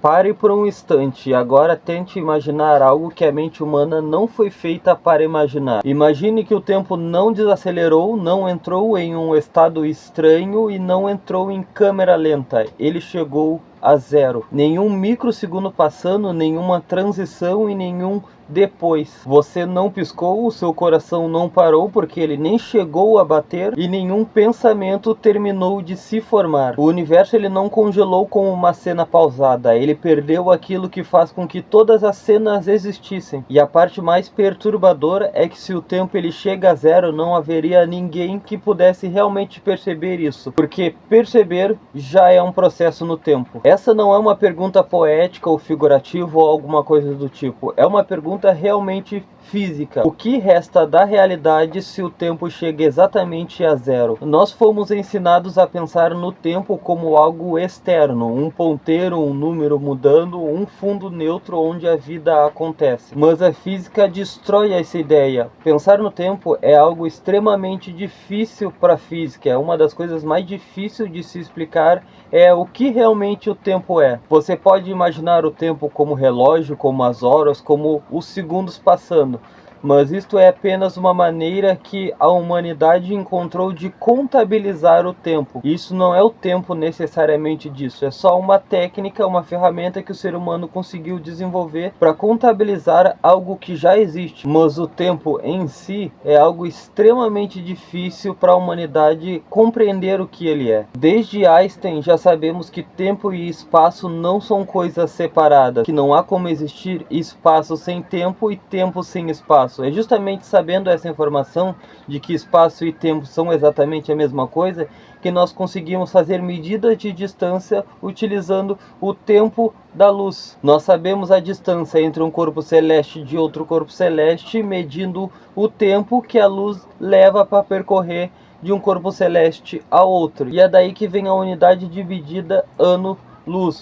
Pare por um instante e agora tente imaginar algo que a mente humana não foi feita para imaginar. Imagine que o tempo não desacelerou, não entrou em um estado estranho e não entrou em câmera lenta. Ele chegou a zero. Nenhum microsegundo passando, nenhuma transição e nenhum depois. Você não piscou, o seu coração não parou porque ele nem chegou a bater e nenhum pensamento terminou de se formar. O universo ele não congelou como uma cena pausada, ele perdeu aquilo que faz com que todas as cenas existissem. E a parte mais perturbadora é que se o tempo ele chega a zero, não haveria ninguém que pudesse realmente perceber isso, porque perceber já é um processo no tempo. Essa não é uma pergunta poética ou figurativa ou alguma coisa do tipo, é uma pergunta realmente física. O que resta da realidade se o tempo chega exatamente a zero? Nós fomos ensinados a pensar no tempo como algo externo, um ponteiro, um número mudando, um fundo neutro onde a vida acontece. Mas a física destrói essa ideia. Pensar no tempo é algo extremamente difícil para a física. Uma das coisas mais difíceis de se explicar é o que realmente o tempo é. Você pode imaginar o tempo como relógio, como as horas, como os segundos passando, mas isto é apenas uma maneira que a humanidade encontrou de contabilizar o tempo. Isso não é o tempo necessariamente disso, é só uma técnica, uma ferramenta que o ser humano conseguiu desenvolver para contabilizar algo que já existe. Mas o tempo em si é algo extremamente difícil para a humanidade compreender o que ele é. Desde Einstein já sabemos que tempo e espaço não são coisas separadas, que não há como existir espaço sem tempo e tempo sem espaço. É justamente sabendo essa informação de que espaço e tempo são exatamente a mesma coisa que nós conseguimos fazer medidas de distância utilizando o tempo da luz. Nós sabemos a distância entre um corpo celeste e outro corpo celeste medindo o tempo que a luz leva para percorrer de um corpo celeste a outro. E é daí que vem a unidade dividida ano-luz.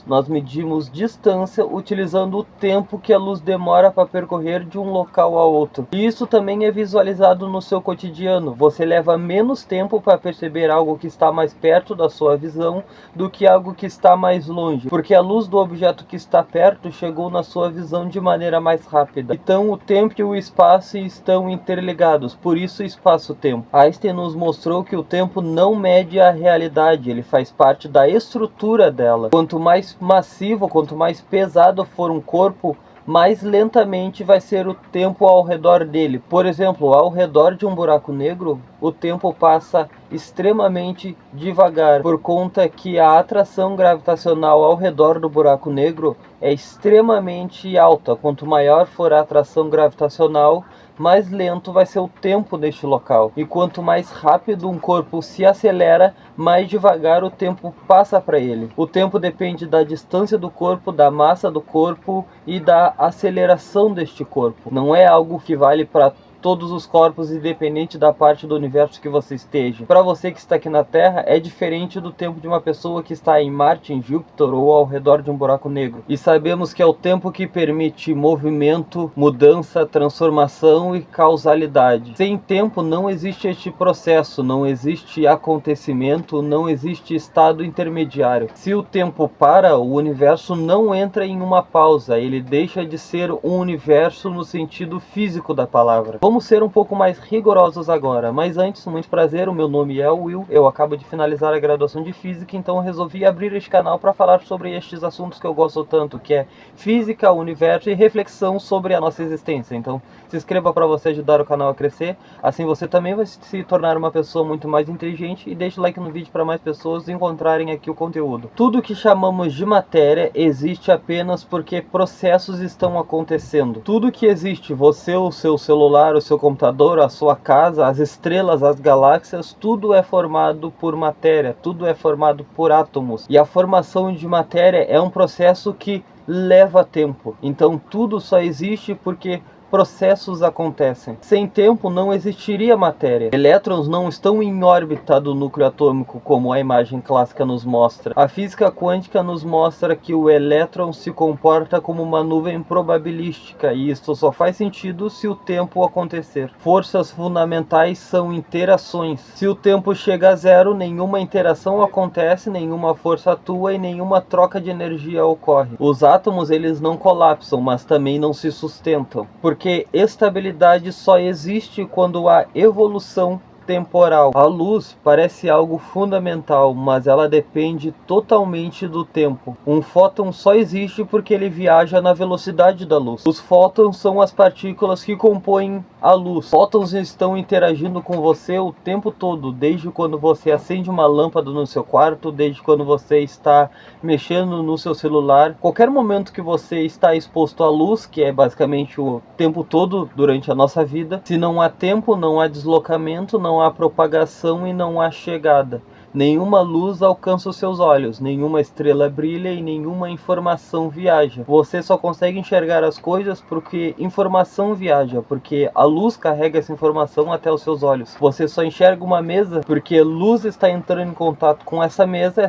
Nós medimos distância utilizando o tempo que a luz demora para percorrer de um local a outro. E isso também é visualizado no seu cotidiano. Você leva menos tempo para perceber algo que está mais perto da sua visão do que algo que está mais longe, porque a luz do objeto que está perto chegou na sua visão de maneira mais rápida. Então o tempo e o espaço estão interligados, por isso espaço-tempo. Einstein nos mostrou que o tempo não mede a realidade, ele faz parte da estrutura dela. Quanto mais massivo, quanto mais pesado for um corpo, mais lentamente vai ser o tempo ao redor dele. Por exemplo, ao redor de um buraco negro, o tempo passa extremamente devagar, por conta que a atração gravitacional ao redor do buraco negro é extremamente alta. Quanto maior for a atração gravitacional, mais lento vai ser o tempo neste local. E quanto mais rápido um corpo se acelera, mais devagar o tempo passa para ele. O tempo depende da distância do corpo, da massa do corpo e da aceleração deste corpo. Não é algo que vale para todos os corpos, independente da parte do universo que você esteja. Para você que está aqui na Terra, é diferente do tempo de uma pessoa que está em Marte, em Júpiter ou ao redor de um buraco negro. E sabemos que é o tempo que permite movimento, mudança, transformação e causalidade. Sem tempo não existe este processo, não existe acontecimento, não existe estado intermediário. Se o tempo para, o universo não entra em uma pausa, ele deixa de ser um universo no sentido físico da palavra. Vamos ser um pouco mais rigorosos agora, mas antes, muito prazer, o meu nome é Will, eu acabo de finalizar a graduação de Física, então eu resolvi abrir este canal para falar sobre estes assuntos que eu gosto tanto, que é Física, Universo e reflexão sobre a nossa existência. Então se inscreva para você ajudar o canal a crescer, assim você também vai se tornar uma pessoa muito mais inteligente, e deixe o like no vídeo para mais pessoas encontrarem aqui o conteúdo. Tudo que chamamos de matéria existe apenas porque processos estão acontecendo. Tudo que existe, você, o seu celular, o seu computador, a sua casa, as estrelas, as galáxias, tudo é formado por matéria, tudo é formado por átomos. E a formação de matéria é um processo que leva tempo. Então tudo só existe porque processos acontecem. Sem tempo não existiria matéria. Elétrons não estão em órbita do núcleo atômico, como a imagem clássica nos mostra. A física quântica nos mostra que o elétron se comporta como uma nuvem probabilística, e isto só faz sentido se o tempo acontecer. Forças fundamentais são interações. Se o tempo chega a zero, nenhuma interação acontece, nenhuma força atua e nenhuma troca de energia ocorre. Os átomos, eles não colapsam, mas também não se sustentam, porque estabilidade só existe quando há evolução temporal. A luz parece algo fundamental, mas ela depende totalmente do tempo. Um fóton só existe porque ele viaja na velocidade da luz. Os fótons são as partículas que compõem a luz. Fótons estão interagindo com você o tempo todo, desde quando você acende uma lâmpada no seu quarto, desde quando você está mexendo no seu celular. Qualquer momento que você está exposto à luz, que é basicamente o tempo todo durante a nossa vida, se não há tempo, não há deslocamento, não há propagação e não há chegada. Nenhuma luz alcança os seus olhos, nenhuma estrela brilha e nenhuma informação viaja. Você só consegue enxergar as coisas porque informação viaja, porque a luz carrega essa informação até os seus olhos. Você só enxerga uma mesa porque luz está entrando em contato com essa mesa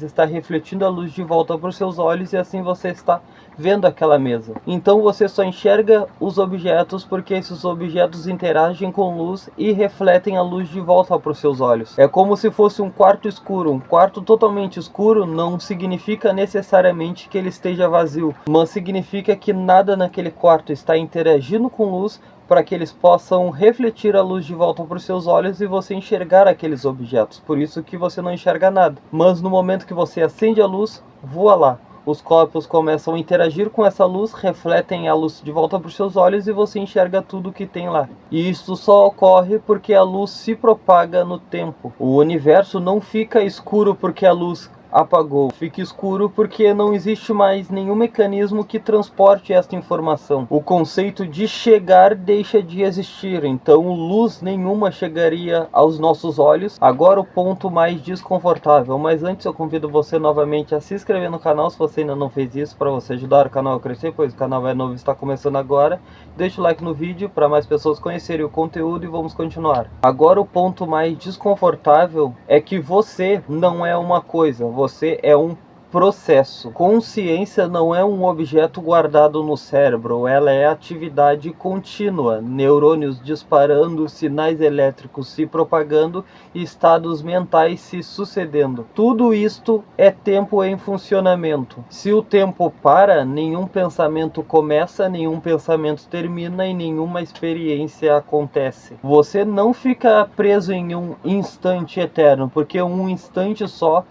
está refletindo a luz de volta para os seus olhos e assim você está vendo aquela mesa. Então você só enxerga os objetos porque esses objetos interagem com luz e refletem a luz de volta para os seus olhos. É como se fosse um quarto escuro. Um quarto totalmente escuro não significa necessariamente que ele esteja vazio, mas significa que nada naquele quarto está interagindo com luz para que eles possam refletir a luz de volta para os seus olhos e você enxergar aqueles objetos. Por isso que você não enxerga nada. Mas no momento que você acende a luz, voa lá. Os corpos começam a interagir com essa luz, refletem a luz de volta para os seus olhos e você enxerga tudo que tem lá. E isso só ocorre porque a luz se propaga no tempo. O universo não fica escuro porque a luz apagou, fica escuro porque não existe mais nenhum mecanismo que transporte esta informação. O conceito de chegar deixa de existir, então luz nenhuma chegaria aos nossos olhos. Agora o ponto mais desconfortável, mas antes eu convido você novamente a se inscrever no canal se você ainda não fez isso, para você ajudar o canal a crescer, pois o canal é novo e está começando agora. Deixa o like no vídeo para mais pessoas conhecerem o conteúdo e vamos continuar. Agora o ponto mais desconfortável é que você não é uma coisa, você é um processo. Consciência não é um objeto guardado no cérebro, ela é atividade contínua, neurônios disparando, sinais elétricos se propagando e estados mentais se sucedendo. Tudo isto é tempo em funcionamento. Se o tempo para, nenhum pensamento começa, nenhum pensamento termina e nenhuma experiência acontece. Você não fica preso em um instante eterno, porque um instante só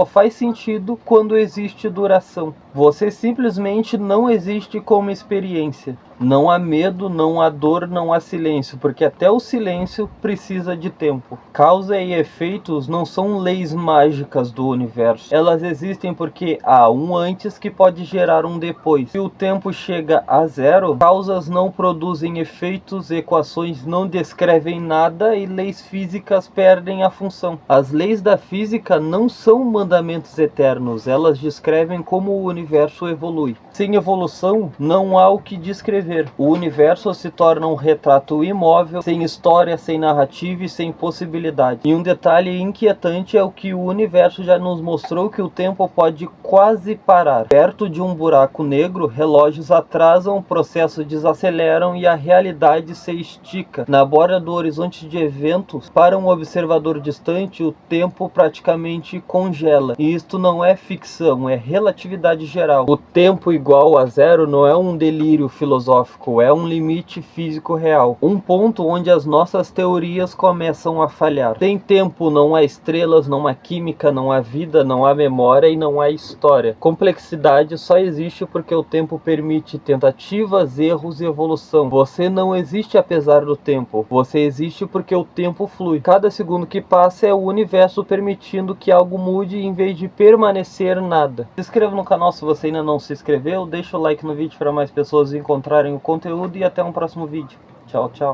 faz sentido quando existe duração. Você simplesmente não existe como experiência. Não há medo, não há dor, não há silêncio, porque até o silêncio precisa de tempo. Causa e efeitos não são leis mágicas do universo. Elas existem porque há um antes que pode gerar um depois. Se o tempo chega a zero, causas não produzem efeitos, equações não descrevem nada e leis físicas perdem a função. As leis da física não são mandamentos eternos, elas descrevem como o universo evolui. Sem evolução, não há o que descrever. O universo se torna um retrato imóvel, sem história, sem narrativa e sem possibilidade. E um detalhe inquietante é o que o universo já nos mostrou, que o tempo pode quase parar. Perto de um buraco negro, relógios atrasam, processos desaceleram e a realidade se estica. Na borda do horizonte de eventos, para um observador distante, o tempo praticamente congela. E isto não é ficção, é relatividade geral. O tempo igual a zero não é um delírio filosófico, é um limite físico real. Um ponto onde as nossas teorias começam a falhar. Sem tempo não há estrelas, não há química, não há vida, não há memória e não há história. Complexidade só existe porque o tempo permite tentativas, erros e evolução. Você não existe apesar do tempo. Você existe porque o tempo flui. Cada segundo que passa é o universo permitindo que algo mude em vez de permanecer nada. Se inscreva no canal se você ainda não se inscreveu. Deixa o like no vídeo para mais pessoas encontrarem o conteúdo e até um próximo vídeo. Tchau, tchau.